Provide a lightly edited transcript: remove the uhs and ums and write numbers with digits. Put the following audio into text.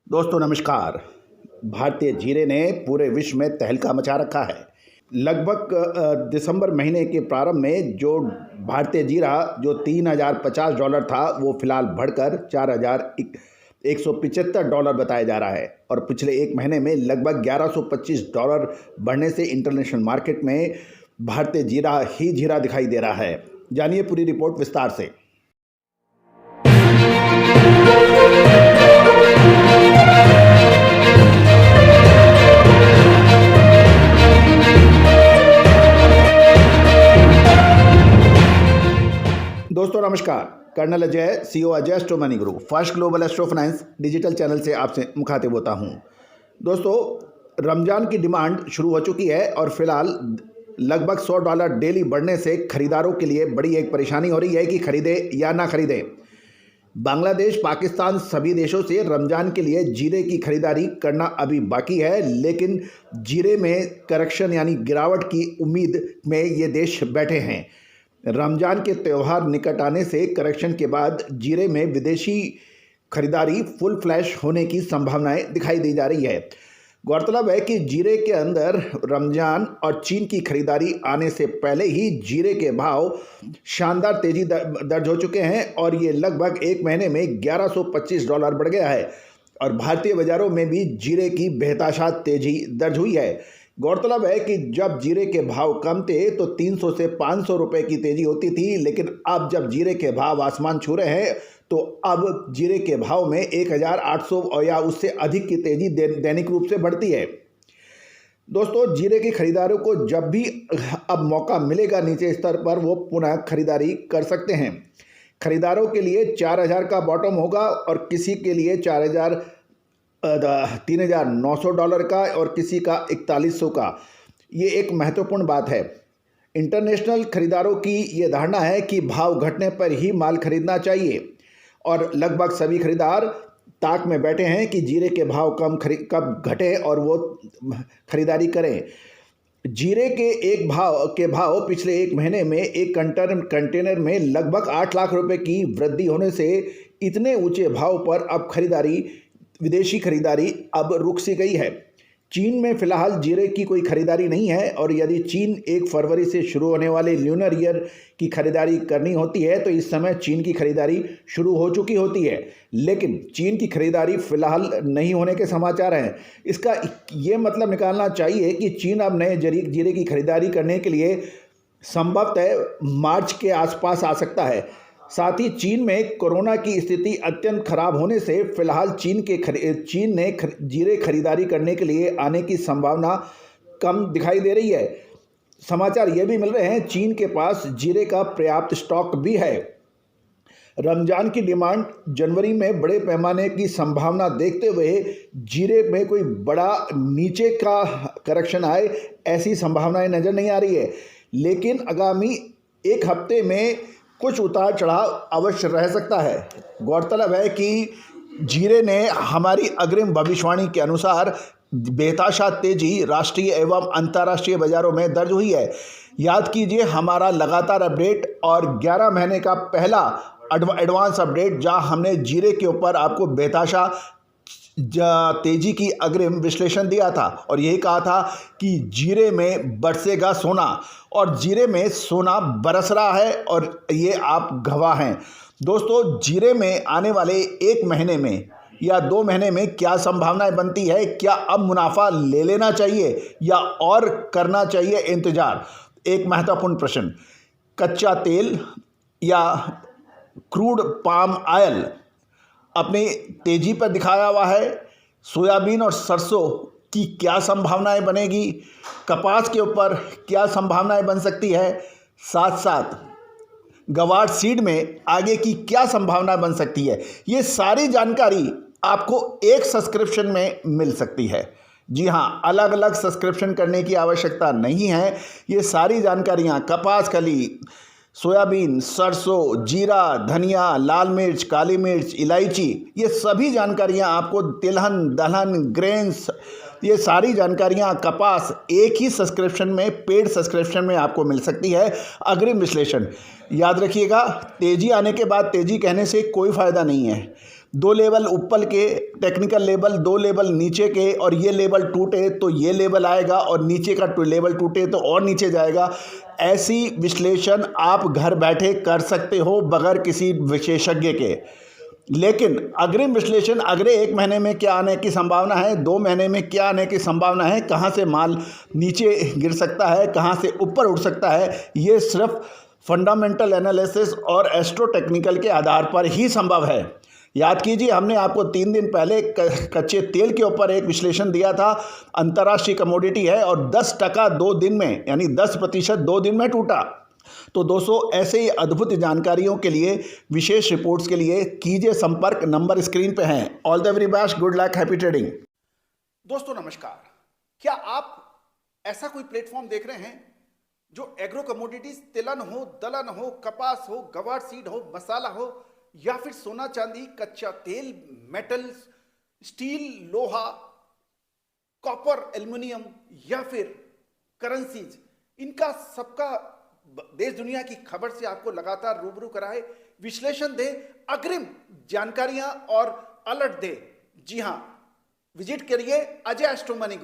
दोस्तों नमस्कार। भारतीय जीरे ने पूरे विश्व में तहलका मचा रखा है। लगभग दिसंबर महीने के प्रारंभ में जो भारतीय जीरा जो $3050 था वो फिलहाल बढ़कर $4175 बताया जा रहा है और पिछले एक महीने में लगभग $1125 बढ़ने से इंटरनेशनल मार्केट में भारतीय जीरा ही जीरा दिखाई दे रहा है। जानिए पूरी रिपोर्ट विस्तार से। दोस्तों नमस्कार। Colonel Ajay, CEO Ajay astro money guru, first global astro finance digital channel से आपसे मुखातिब होता हूं। दोस्तों रमज़ान की डिमांड शुरू हो चुकी है और फिलहाल लगभग $100 डेली बढ़ने से खरीदारों के लिए बड़ी एक परेशानी हो रही है कि खरीदे या ना खरीदें। बांग्लादेश, पाकिस्तान सभी देशों से रमज़ान के लिए जीरे की खरीदारी करना अभी बाकी है, लेकिन जीरे में करेक्शन यानी गिरावट की उम्मीद में ये देश बैठे हैं। रमज़ान के त्यौहार निकट आने से करेक्शन के बाद जीरे में विदेशी खरीदारी फुल फ्लैश होने की संभावनाएं दिखाई दी जा रही है। गौरतलब है कि जीरे के अंदर रमज़ान और चीन की खरीदारी आने से पहले ही जीरे के भाव शानदार तेज़ी दर्ज हो चुके हैं और ये लगभग एक महीने में $1125 बढ़ गया है और भारतीय बाज़ारों में भी जीरे की बेतहाशा तेज़ी दर्ज हुई है। गौरतलब है कि जब जीरे के भाव कम थे तो 300 से 500 रुपए की तेज़ी होती थी, लेकिन अब जब जीरे के भाव आसमान छू रहे हैं तो अब जीरे के भाव में 1800 या उससे अधिक की तेज़ी दैनिक रूप से बढ़ती है। दोस्तों जीरे के खरीदारों को जब भी अब मौका मिलेगा नीचे स्तर पर वो पुनः खरीदारी कर सकते हैं। खरीदारों के लिए 4000 का बॉटम होगा और किसी के लिए $3900 का और किसी का 4100 का। ये एक महत्वपूर्ण बात है। इंटरनेशनल खरीदारों की ये धारणा है कि भाव घटने पर ही माल खरीदना चाहिए और लगभग सभी खरीदार ताक में बैठे हैं कि जीरे के भाव कब घटे और वो खरीदारी करें। जीरे के एक भाव पिछले एक महीने में एक कंटेनर में लगभग 8 लाख रुपए की वृद्धि होने से इतने ऊंचे भाव पर अब विदेशी खरीदारी अब रुक सी गई है। चीन में फिलहाल जीरे की कोई खरीदारी नहीं है और यदि चीन 1 फरवरी से शुरू होने वाले ल्यूनर ईयर की खरीदारी करनी होती है तो इस समय चीन की खरीदारी शुरू हो चुकी होती है, लेकिन चीन की खरीदारी फिलहाल नहीं होने के समाचार हैं। इसका ये मतलब निकालना चाहिए कि चीन अब नए जीरे की खरीदारी करने के लिए संभवतः मार्च के आसपास आ सकता है। साथ ही चीन में कोरोना की स्थिति अत्यंत खराब होने से फिलहाल चीन ने जीरे खरीदारी करने के लिए आने की संभावना कम दिखाई दे रही है। समाचार ये भी मिल रहे हैं चीन के पास जीरे का पर्याप्त स्टॉक भी है। रमज़ान की डिमांड जनवरी में बड़े पैमाने की संभावना देखते हुए जीरे में कोई बड़ा नीचे का करेक्शन आए ऐसी संभावनाएं नज़र नहीं आ रही है, लेकिन आगामी एक हफ्ते में कुछ उतार चढ़ाव अवश्य रह सकता है। गौरतलब है कि जीरे ने हमारी अग्रिम भविष्यवाणी के अनुसार बेतहाशा तेजी राष्ट्रीय एवं अंतर्राष्ट्रीय बाजारों में दर्ज हुई है। याद कीजिए हमारा लगातार अपडेट और 11 महीने का पहला एडवांस अपडेट जहां हमने जीरे के ऊपर आपको बेतहाशा तेजी की अग्रिम विश्लेषण दिया था और यही कहा था कि जीरे में बरसेगा सोना और जीरे में सोना बरस रहा है और ये आप गवाह हैं। दोस्तों जीरे में आने वाले एक महीने में या 2 महीने में क्या संभावनाएं बनती है? क्या अब मुनाफा ले लेना चाहिए या और करना चाहिए इंतजार? एक महत्वपूर्ण प्रश्न। कच्चा तेल या क्रूड पाम ऑयल अपनी तेजी पर दिखाया हुआ है। सोयाबीन और सरसों की क्या संभावनाएं बनेगी? कपास के ऊपर क्या संभावनाएं बन सकती है? साथ साथ गवार सीड में आगे की क्या संभावना बन सकती है? ये सारी जानकारी आपको एक सब्सक्रिप्शन में मिल सकती है। जी हाँ, अलग अलग सब्सक्रिप्शन करने की आवश्यकता नहीं है। ये सारी जानकारियाँ कपास कली, सोयाबीन, सरसों, जीरा, धनिया, लाल मिर्च, काली मिर्च, इलायची, ये सभी जानकारियाँ आपको तिलहन, दलहन, ग्रेन्स, ये सारी जानकारियाँ कपास एक ही सब्सक्रिप्शन में, पेड सब्सक्रिप्शन में आपको मिल सकती है। अग्रिम विश्लेषण याद रखिएगा, तेज़ी आने के बाद तेज़ी कहने से कोई फ़ायदा नहीं है। 2 लेवल ऊपर के टेक्निकल लेवल, 2 लेवल नीचे के, और ये लेवल टूटे तो ये लेवल आएगा, और नीचे का लेवल टूटे तो और नीचे जाएगा। ऐसी विश्लेषण आप घर बैठे कर सकते हो बगैर किसी विशेषज्ञ के। लेकिन अग्रिम विश्लेषण अगले 1 महीने में क्या आने की संभावना है, 2 महीने में क्या आने की संभावना है, कहाँ से माल नीचे गिर सकता है, कहाँ से ऊपर उठ सकता है, ये सिर्फ फंडामेंटल एनालिसिस और एस्ट्रो टेक्निकल के आधार पर ही संभव है। याद कीजिए, हमने आपको 3 दिन पहले कच्चे तेल के ऊपर एक विश्लेषण दिया था। अंतर्राष्ट्रीय कमोडिटी है और 10% 2 दिन में, यानी 10% 2 दिन में टूटा। तो दोस्तों, ऐसे ही अद्भुत जानकारियों के लिए, विशेष रिपोर्ट्स के लिए कीजिए संपर्क, नंबर स्क्रीन पे हैं। All the very best, good luck, happy trading. दोस्तों नमस्कार। क्या आप ऐसा कोई प्लेटफॉर्म देख रहे हैं जो एग्रो कमोडिटीज, तिलहन हो, दलहन हो, कपास हो, गवार सीड हो, मसाला हो, या फिर सोना चांदी, कच्चा तेल, मेटल्स, स्टील, लोहा, कॉपर, एल्युमिनियम, या फिर करेंसीज, इनका सबका देश दुनिया की खबर से आपको लगातार रूबरू कराए, विश्लेषण दे, अग्रिम जानकारियां और अलर्ट दे? जी हां, विजिट करिए अजय एस्ट्रो मनी।